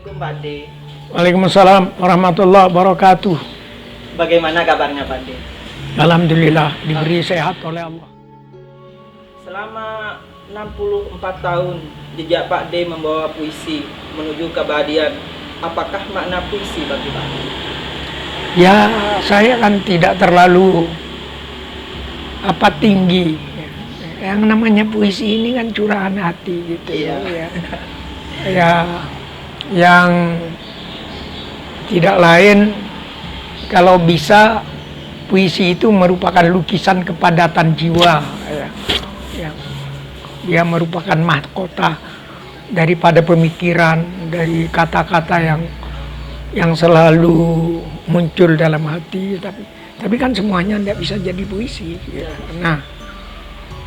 Assalamualaikum Pak De. Waalaikumsalam warahmatullahi wabarakatuh. Bagaimana kabarnya Pak De? Alhamdulillah diberi sehat oleh Allah. Selama 64 tahun jejak Pak De membawa puisi menuju keabadian. Apakah makna puisi bagi Pak De? Ya, saya kan tidak terlalu tinggi. Yang namanya puisi ini kan curahan hati gitu. Iya. Ya, yang tidak lain kalau bisa puisi itu merupakan lukisan kepadatan jiwa. Ya. Dia merupakan mahkota daripada pemikiran, dari kata-kata yang selalu muncul dalam hati, tapi kan semuanya tidak bisa jadi puisi. Ya. Nah,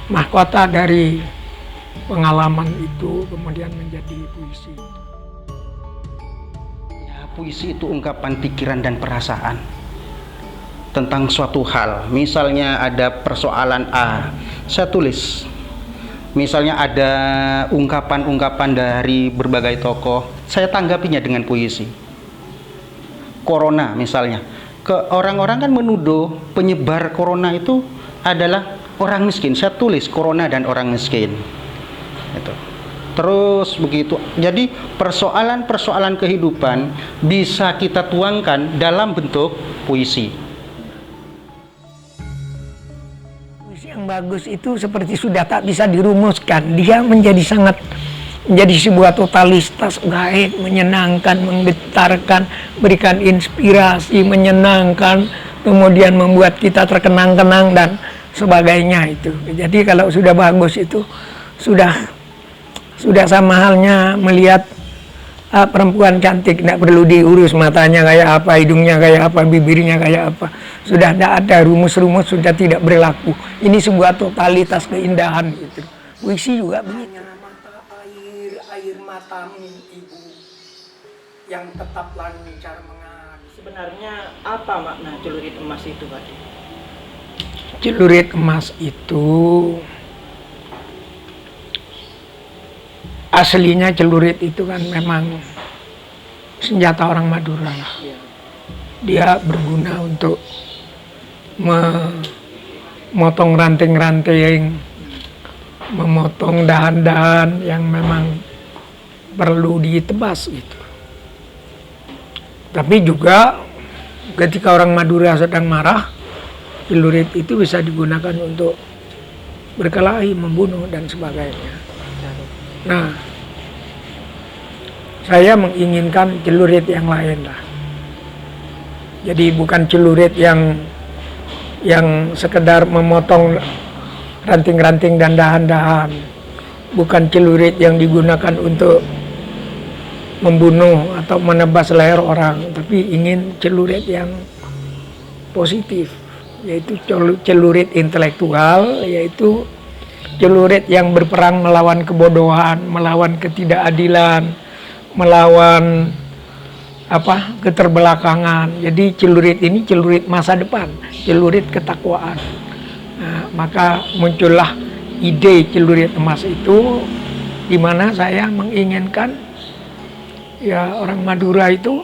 mahkota dari pengalaman itu kemudian menjadi puisi. Ya, puisi itu ungkapan pikiran dan perasaan tentang suatu hal. Misalnya ada persoalan A, saya tulis. Misalnya ada ungkapan-ungkapan dari berbagai tokoh, saya tanggapinya dengan puisi. Corona misalnya, orang-orang kan menuduh penyebar corona itu adalah orang miskin. Saya tulis corona dan orang miskin. Itu. Terus begitu. Jadi persoalan-persoalan kehidupan bisa kita tuangkan dalam bentuk puisi. Puisi yang bagus itu seperti sudah tak bisa dirumuskan. Dia menjadi sebuah totalitas baik, menyenangkan, menggetarkan, berikan inspirasi, menyenangkan, kemudian membuat kita terkenang-kenang dan sebagainya itu. Jadi kalau sudah bagus itu sudah sama halnya melihat perempuan cantik, tidak perlu diurus matanya kayak apa, hidungnya kayak apa, bibirnya kayak apa. Sudah tidak ada rumus-rumus, sudah tidak berlaku. Ini sebuah totalitas keindahan gitu. Puisi juga begitu. Mata air matamu ibu yang tetap lancar mengalir. Sebenarnya apa makna celurit emas itu Pak De? Celurit emas itu aslinya celurit itu kan memang senjata orang Madura. Dia berguna untuk memotong ranting-ranting, memotong dahan-dahan yang memang perlu ditebas gitu. Tapi juga ketika orang Madura sedang marah, celurit itu bisa digunakan untuk berkelahi, membunuh dan sebagainya. Nah, saya menginginkan celurit yang lain lah. Jadi bukan celurit yang sekedar memotong ranting-ranting dan dahan-dahan. Bukan celurit yang digunakan untuk membunuh atau menebas leher orang, tapi ingin celurit yang positif, yaitu celurit intelektual, yaitu celurit yang berperang melawan kebodohan, melawan ketidakadilan, melawan keterbelakangan. Jadi celurit ini celurit masa depan, celurit ketakwaan. Nah, maka muncullah ide celurit emas itu, di mana saya menginginkan ya orang Madura itu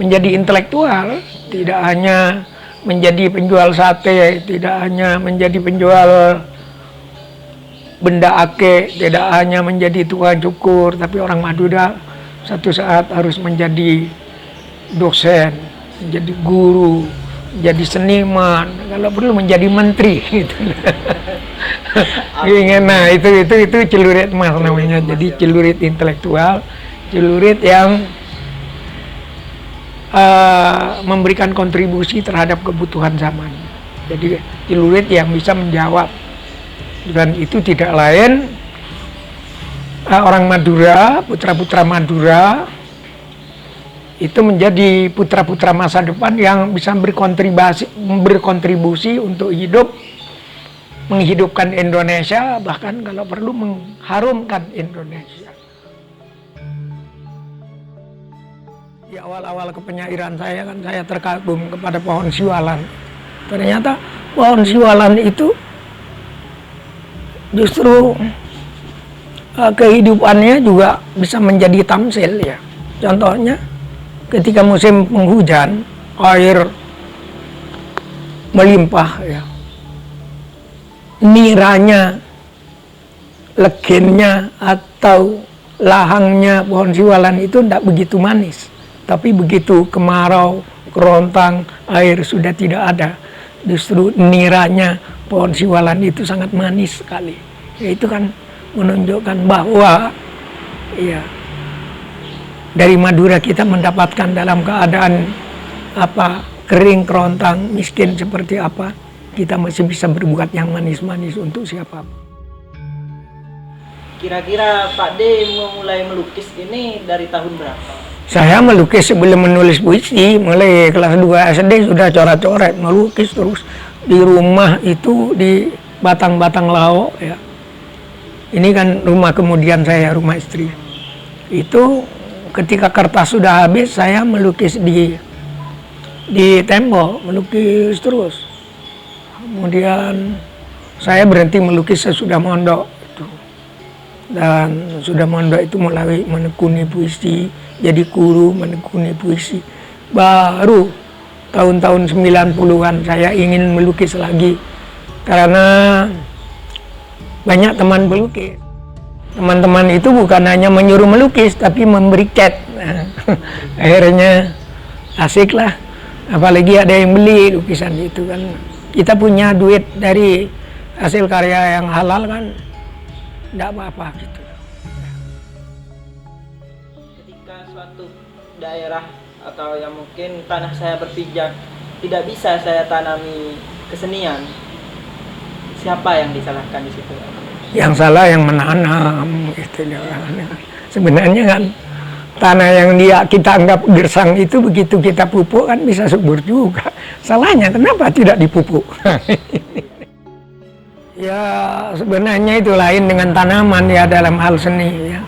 menjadi intelektual, tidak hanya menjadi penjual sate, tidak hanya menjadi penjual benda ake, tidak hanya menjadi tukang cukur, tapi orang Madura satu saat harus menjadi dosen, menjadi guru, menjadi seniman, kalau perlu menjadi menteri gitu. Nah, itu celurit emas namanya. Jadi celurit intelektual, celurit yang memberikan kontribusi terhadap kebutuhan zaman. Jadi celurit yang bisa menjawab, dan itu tidak lain orang Madura, putra-putra Madura itu menjadi putra-putra masa depan yang bisa berkontribusi untuk hidup, menghidupkan Indonesia, bahkan kalau perlu mengharumkan Indonesia. Di awal-awal kepenyairan saya kan saya terkagum kepada pohon siwalan. Ternyata pohon siwalan itu justru kehidupannya juga bisa menjadi tamsil ya. Contohnya ketika musim penghujan, air melimpah ya. Niranya, legennya atau lahangnya pohon siwalan itu tidak begitu manis. Tapi begitu kemarau, kerontang, air sudah tidak ada, justru niranya pohon siwalan itu sangat manis sekali. Ya, itu kan menunjukkan bahwa ya, dari Madura kita mendapatkan dalam keadaan apa, kering, kerontang, miskin seperti apa, kita masih bisa berbuat yang manis-manis untuk siapa. Kira-kira Pak D memulai melukis ini dari tahun berapa? Saya melukis sebelum menulis puisi, mulai kelas 2 SD sudah coret-coret, melukis terus di rumah itu di batang-batang lauk ya. Ini kan rumah kemudian saya, rumah istri. Itu ketika kertas sudah habis, saya melukis di tembok, melukis terus. Kemudian saya berhenti melukis sesudah mondok itu. Dan sudah mondok itu mulai menekuni puisi, jadi guru menekuni puisi. Baru tahun-tahun 90-an saya ingin melukis lagi karena banyak teman pelukis. Teman-teman itu bukan hanya menyuruh melukis tapi memberi cat. Nah, akhirnya asik lah, apalagi ada yang beli lukisan itu kan. Kita punya duit dari hasil karya yang halal kan, tidak apa-apa gitu. Ketika suatu daerah atau yang mungkin tanah saya berpijak tidak bisa saya tanami kesenian, siapa yang disalahkan di situ? Yang salah yang menanam gitu. Sebenarnya kan tanah yang kita anggap gersang itu begitu kita pupuk kan bisa subur juga. Salahnya kenapa tidak dipupuk? Ya sebenarnya itu lain dengan tanaman ya dalam hal seni ya.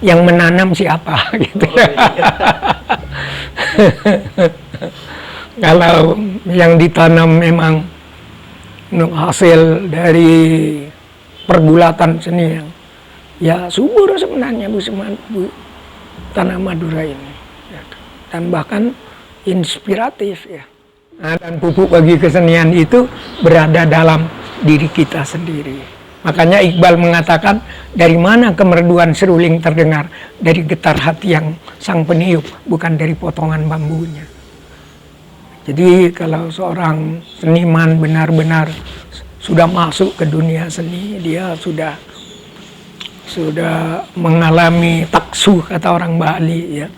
Yang menanam siapa gitu. Kalau yang ditanam memang hasil dari pergulatan seni yang ya subur sebenarnya Bu tanah Madura ini ya. Dan bahkan inspiratif ya. Nah, dan pupuk bagi kesenian itu berada dalam diri kita sendiri. Makanya Iqbal mengatakan, dari mana kemerduan seruling terdengar? Dari getar hati yang sang peniup, bukan dari potongan bambunya. Jadi kalau seorang seniman benar-benar sudah masuk ke dunia seni, dia sudah mengalami taksuh kata orang Bali ya.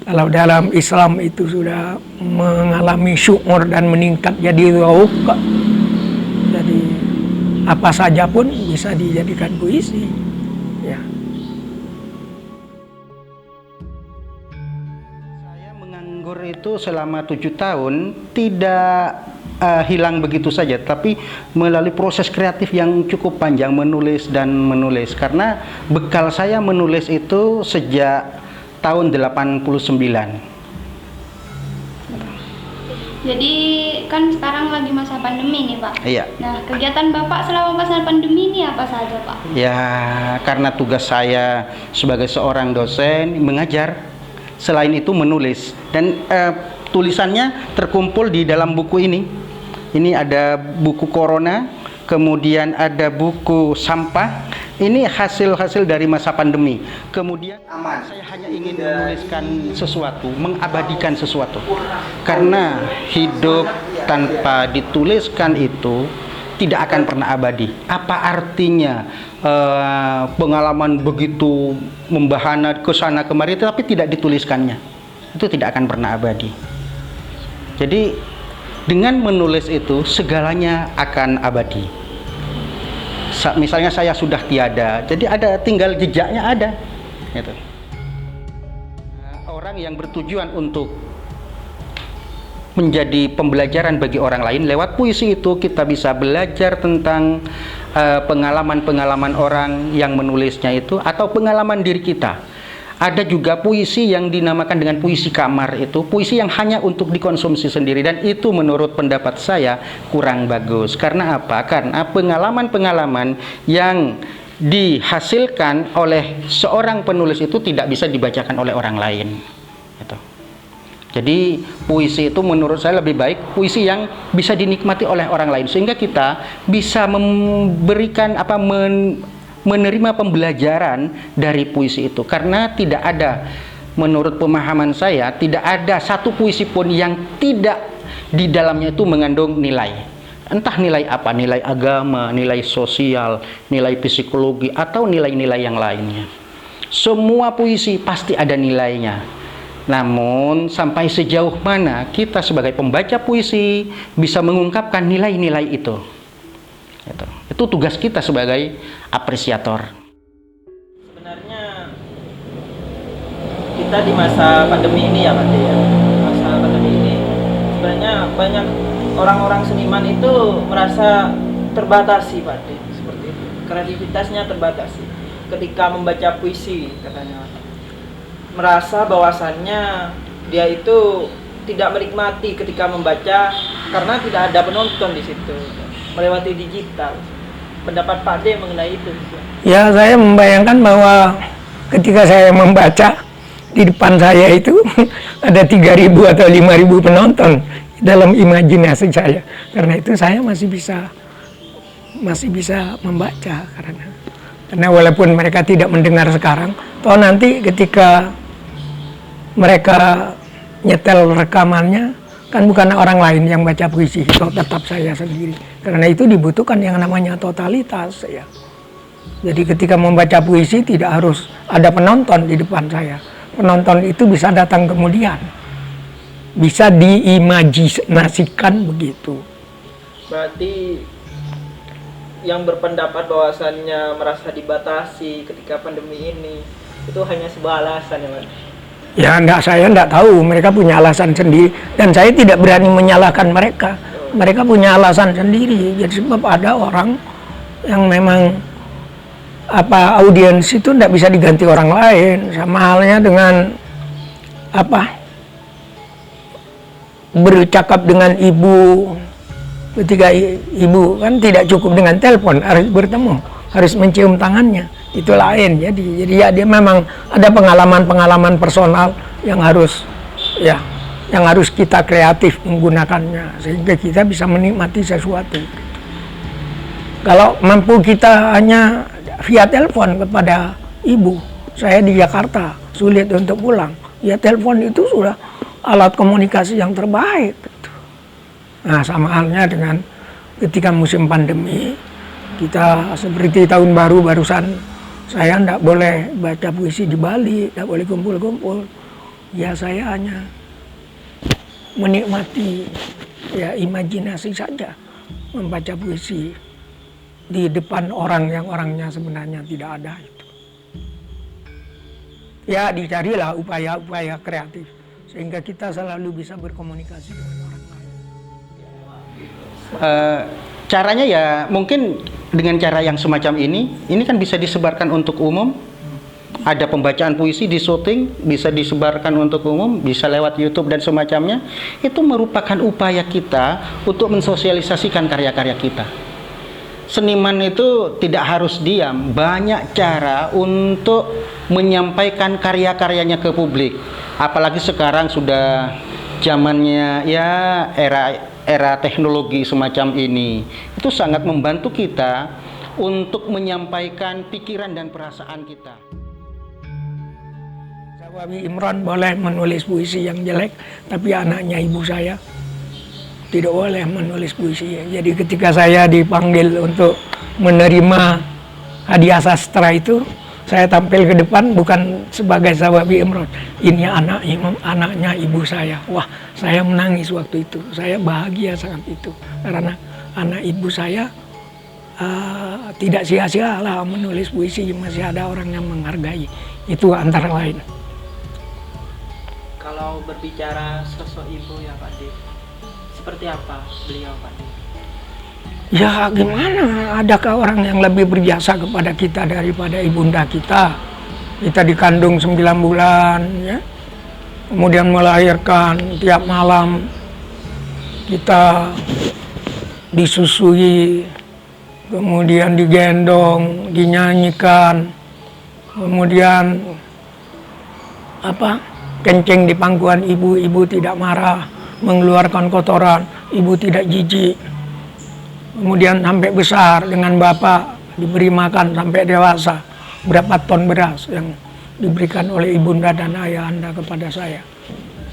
Kalau dalam Islam itu sudah mengalami syukur dan meningkat jadi rauqa. Jadi apa saja pun bisa dijadikan puisi ya. Saya menganggur itu selama 7 tahun tidak hilang begitu saja, tapi melalui proses kreatif yang cukup panjang, menulis dan menulis. Karena bekal saya menulis itu sejak tahun 89. Jadi kan sekarang lagi masa pandemi nih Pak. Iya. Nah, kegiatan Bapak selama masa pandemi ini apa saja Pak? Ya, karena tugas saya sebagai seorang dosen mengajar, selain itu menulis. Dan tulisannya terkumpul di dalam buku ini. Ini ada buku Corona, kemudian ada buku Sampah. Ini hasil-hasil dari masa pandemi. Kemudian aman. Saya hanya ingin menuliskan sesuatu, mengabadikan sesuatu. Karena hidup tanpa dituliskan itu tidak akan pernah abadi. Apa artinya pengalaman begitu membahana ke sana kemari tapi tidak dituliskannya? Itu tidak akan pernah abadi. Jadi dengan menulis itu segalanya akan abadi. Misalnya saya sudah tiada, jadi ada tinggal jejaknya ada. Gitu. Orang yang bertujuan untuk menjadi pembelajaran bagi orang lain, lewat puisi itu kita bisa belajar tentang pengalaman-pengalaman orang yang menulisnya itu atau pengalaman diri kita. Ada juga puisi yang dinamakan dengan puisi kamar, itu puisi yang hanya untuk dikonsumsi sendiri, dan itu menurut pendapat saya kurang bagus. Karena apa? Karena pengalaman-pengalaman yang dihasilkan oleh seorang penulis itu tidak bisa dibacakan oleh orang lain. Gitu. Jadi puisi itu menurut saya lebih baik puisi yang bisa dinikmati oleh orang lain, sehingga kita bisa memberikan menerima pembelajaran dari puisi itu. Karena tidak ada, menurut pemahaman saya, tidak ada satu puisi pun yang tidak di dalamnya itu mengandung nilai. Entah nilai apa, nilai agama, nilai sosial, nilai psikologi, atau nilai-nilai yang lainnya. Semua puisi pasti ada nilainya. Namun sampai sejauh mana kita sebagai pembaca puisi bisa mengungkapkan nilai-nilai itu. Itu tugas kita sebagai apresiator. Sebenarnya kita di masa pandemi ini ya Pak De, ya. Masa pandemi ini sebenarnya banyak orang-orang seniman itu merasa terbatasi Pak De, seperti itu. Kreativitasnya terbatasi ketika membaca puisi, katanya. Merasa bahwasannya dia itu tidak menikmati ketika membaca karena tidak ada penonton di situ, melewati digital. Pendapat Pak D mengenai itu? Ya, saya membayangkan bahwa ketika saya membaca di depan saya itu ada 3.000 atau 5.000 penonton dalam imajinasi saya. Karena itu saya masih bisa membaca karena walaupun mereka tidak mendengar sekarang, toh nanti ketika mereka nyetel rekamannya kan bukan orang lain yang baca puisi, itu tetap saya sendiri. Karena itu dibutuhkan yang namanya totalitas ya. Jadi ketika membaca puisi tidak harus ada penonton di depan saya. Penonton itu bisa datang kemudian. Bisa diimajinasikan begitu. Berarti yang berpendapat bahwasannya merasa dibatasi ketika pandemi ini itu hanya sebuah alasan ya Pak? Ya saya enggak tahu, mereka punya alasan sendiri dan saya tidak berani menyalahkan mereka. Mereka punya alasan sendiri. Jadi sebab ada orang yang memang audiens itu enggak bisa diganti orang lain, sama halnya dengan bercakap dengan ibu. Ketika ibu kan tidak cukup dengan telepon, harus bertemu, harus mencium tangannya. Itu lain. Jadi ya dia memang ada pengalaman personal yang harus kita kreatif menggunakannya sehingga kita bisa menikmati sesuatu. Kalau mampu kita hanya via telepon kepada ibu, saya di Jakarta sulit untuk pulang, ya telepon itu sudah alat komunikasi yang terbaik. Nah, sama halnya dengan ketika musim pandemi, kita seperti tahun baru barusan, saya tidak boleh baca puisi di Bali, tidak boleh kumpul-kumpul. Ya saya hanya menikmati ya imajinasi saja, membaca puisi di depan orang yang orangnya sebenarnya tidak ada itu. Ya dicarilah upaya-upaya kreatif sehingga kita selalu bisa berkomunikasi dengan orang lain. Caranya ya mungkin dengan cara yang semacam ini kan bisa disebarkan untuk umum. Ada pembacaan puisi di syuting, bisa disebarkan untuk umum, bisa lewat YouTube dan semacamnya. Itu merupakan upaya kita untuk mensosialisasikan karya-karya kita. Seniman itu tidak harus diam, banyak cara untuk menyampaikan karya-karyanya ke publik. Apalagi sekarang sudah zamannya ya era teknologi semacam ini. Itu sangat membantu kita untuk menyampaikan pikiran dan perasaan kita. Sawawi Imron boleh menulis puisi yang jelek, tapi anaknya ibu saya tidak boleh menulis puisi. Jadi ketika saya dipanggil untuk menerima hadiah sastra itu, saya tampil ke depan bukan sebagai Sawawi Imron. Ini anaknya ibu saya. Wah, saya menangis waktu itu. Saya bahagia sangat itu. Karena anak ibu saya tidak sia-sia lah menulis puisi. Masih ada orang yang menghargai. Itu antara lain. Kalau berbicara sosok ibu ya Pak D, seperti apa beliau Pak D? Ya gimana, adakah orang yang lebih berjasa kepada kita daripada ibunda kita? Kita dikandung 9 bulan ya, kemudian melahirkan tiap malam, kita disusui, kemudian digendong, dinyanyikan, kemudian kencing di pangkuan ibu, ibu tidak marah, mengeluarkan kotoran, ibu tidak jijik. Kemudian sampai besar dengan bapak, diberi makan sampai dewasa. Berapa ton beras yang diberikan oleh ibunda dan ayah Anda kepada saya.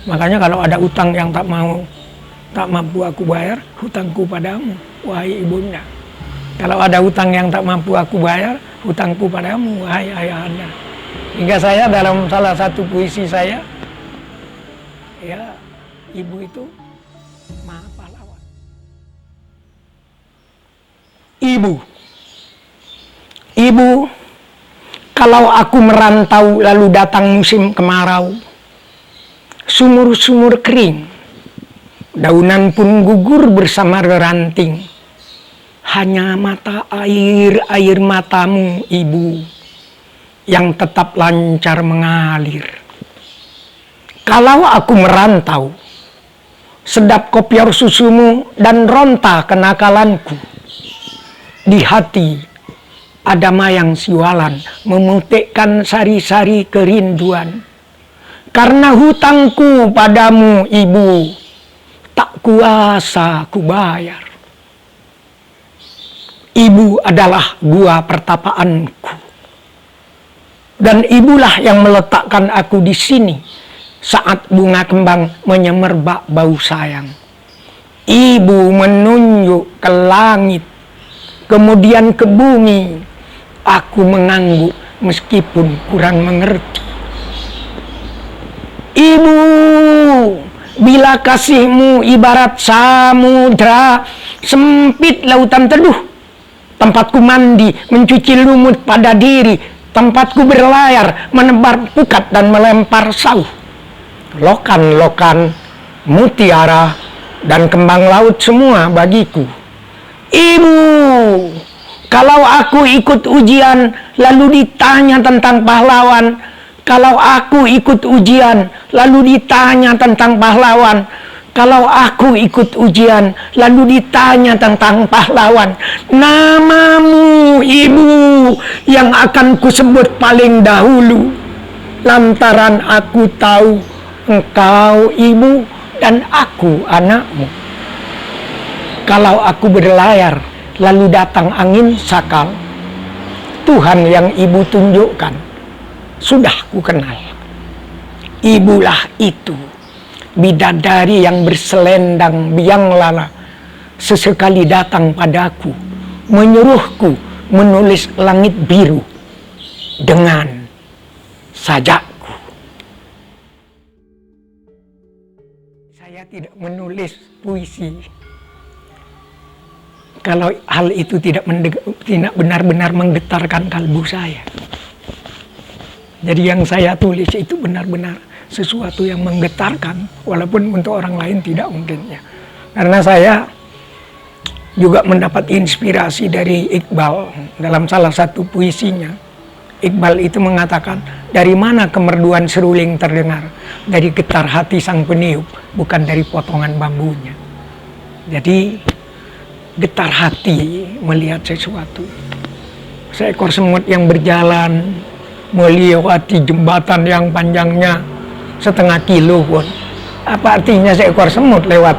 Makanya kalau ada utang yang tak mampu aku bayar, hutangku padamu, wahai ibunda. Kalau ada utang yang tak mampu aku bayar, hutangku padamu, wahai ayah Anda. Hingga saya dalam salah satu puisi saya, ya, ibu itu maha pahlawan. Ibu, kalau aku merantau lalu datang musim kemarau, sumur-sumur kering, daunan pun gugur bersama reranting. Hanya mata air matamu, ibu, yang tetap lancar mengalir. Kalau aku merantau, sedap kopior susumu dan ronta kenakalanku. Di hati ada mayang siwalan memutikkan sari-sari kerinduan. Karena hutangku padamu, ibu, tak kuasa ku bayar. Ibu adalah gua pertapaanku. Dan ibulah yang meletakkan aku di sini saat bunga kembang menyemerbak bau sayang. Ibu menunjuk ke langit, kemudian ke bumi. Aku mengangguk meskipun kurang mengerti. Ibu, bila kasihmu ibarat samudra, sempit lautan teduh, tempatku mandi, mencuci lumut pada diri, tempatku berlayar, menebar pukat dan melempar sauh. Lokan-lokan, mutiara, dan kembang laut semua bagiku. Ibu, kalau aku ikut ujian lalu ditanya tentang pahlawan, kalau aku ikut ujian lalu ditanya tentang pahlawan, kalau aku ikut ujian lalu ditanya tentang pahlawan, namamu, ibu, yang akan kusebut paling dahulu, lantaran aku tahu engkau ibu dan aku anakmu. Kalau aku berlayar lalu datang angin sakal, Tuhan yang ibu tunjukkan sudah ku kenal. Ibulah itu, bidadari yang berselendang biang lala, sesekali datang padaku, menyuruhku menulis langit biru dengan sajakku. Saya tidak menulis puisi kalau hal itu tidak benar-benar menggetarkan kalbu saya. Jadi yang saya tulis itu benar-benar sesuatu yang menggetarkan, walaupun untuk orang lain tidak mungkin ya. Karena saya juga mendapat inspirasi dari Iqbal dalam salah satu puisinya. Iqbal itu mengatakan, dari mana kemerduan seruling terdengar? Dari getar hati sang peniup, bukan dari potongan bambunya. Jadi getar hati melihat sesuatu. Seekor semut yang berjalan melewati jembatan yang panjangnya setengah kilo pun. Apa artinya seekor semut lewat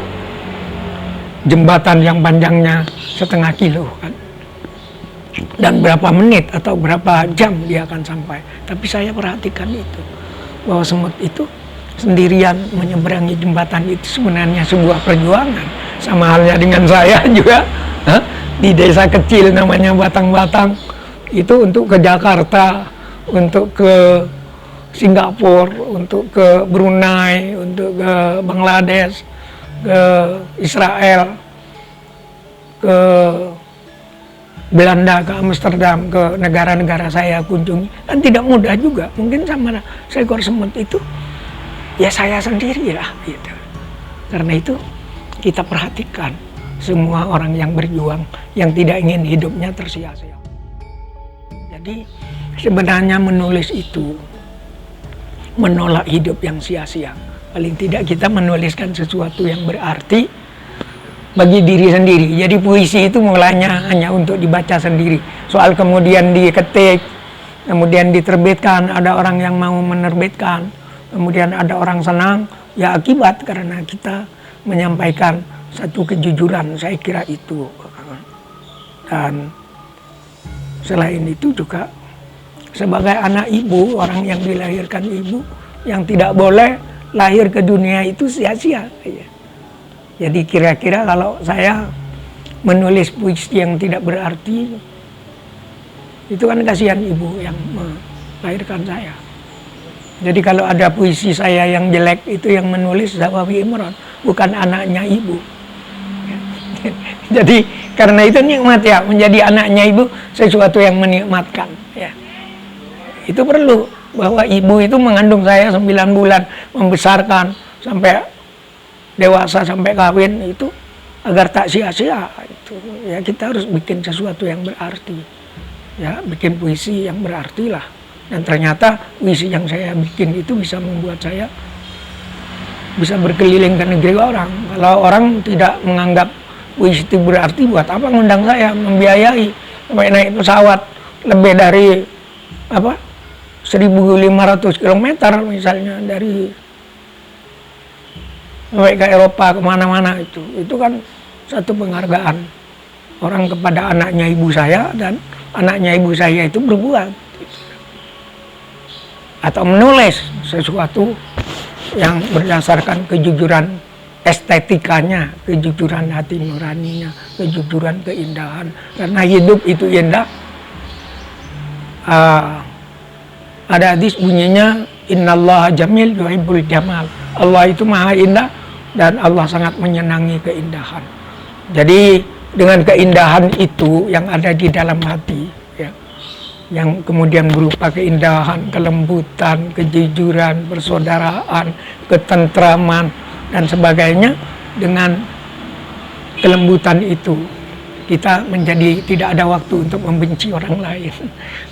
jembatan yang panjangnya setengah kilo kan? Dan berapa menit atau berapa jam dia akan sampai. Tapi saya perhatikan itu, bahwa semut itu sendirian menyeberangi jembatan itu sebenarnya sebuah perjuangan. Sama halnya dengan saya juga di desa kecil namanya Batang-Batang, itu untuk ke Jakarta, untuk ke Singapura, untuk ke Brunei, untuk ke Bangladesh, ke Israel, ke Belanda, ke Amsterdam, ke negara-negara saya kunjungi, kan tidak mudah juga. Mungkin sama seekor semut itu ya saya sendirilah gitu. Karena itu kita perhatikan semua orang yang berjuang, yang tidak ingin hidupnya tersia-sia. Jadi sebenarnya menulis itu menolak hidup yang sia-sia. Paling tidak kita menuliskan sesuatu yang berarti bagi diri sendiri. Jadi puisi itu mulanya hanya untuk dibaca sendiri. Soal kemudian diketik, kemudian diterbitkan, ada orang yang mau menerbitkan, kemudian ada orang senang, ya akibat karena kita menyampaikan satu kejujuran, saya kira itu. Dan selain itu juga sebagai anak ibu, orang yang dilahirkan ibu, yang tidak boleh lahir ke dunia itu sia-sia. Jadi kira-kira kalau saya menulis puisi yang tidak berarti, itu kan kasihan ibu yang melahirkan saya. Jadi kalau ada puisi saya yang jelek, itu yang menulis Zawawi Imron, bukan anaknya ibu. Jadi karena itu nikmat ya, menjadi anaknya ibu sesuatu yang menikmatkan ya. Itu perlu, bahwa ibu itu mengandung saya 9 bulan, membesarkan sampai dewasa, sampai kawin, itu agar tak sia-sia itu. Ya kita harus bikin sesuatu yang berarti. Ya, bikin puisi yang berarti lah. Dan ternyata puisi yang saya bikin itu bisa membuat saya bisa berkeliling ke negeri orang. Kalau orang tidak menganggap puisi itu berarti, buat apa ngundang saya, membiayai sampai naik pesawat lebih dari 1.500 km misalnya dari sampai ke Eropa, kemana-mana itu kan satu penghargaan orang kepada anaknya ibu saya, dan anaknya ibu saya itu berbuat atau menulis sesuatu yang berdasarkan kejujuran estetikanya, kejujuran hati nuraninya, kejujuran keindahan. Karena hidup itu indah. Ada hadis bunyinya, Innallaha jamil yuhibbul jamal. Allah itu maha indah dan Allah sangat menyenangi keindahan. Jadi dengan keindahan itu yang ada di dalam hati, ya, yang kemudian berupa keindahan, kelembutan, kejujuran, persaudaraan, ketentraman, dan sebagainya, dengan kelembutan itu kita menjadi tidak ada waktu untuk membenci orang lain,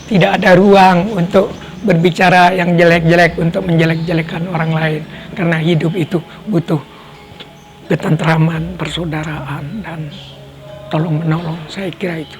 tidak ada ruang untuk berbicara yang jelek-jelek, untuk menjelek-jelekan orang lain, karena hidup itu butuh ketentraman, persaudaraan, dan tolong menolong. Saya kira itu.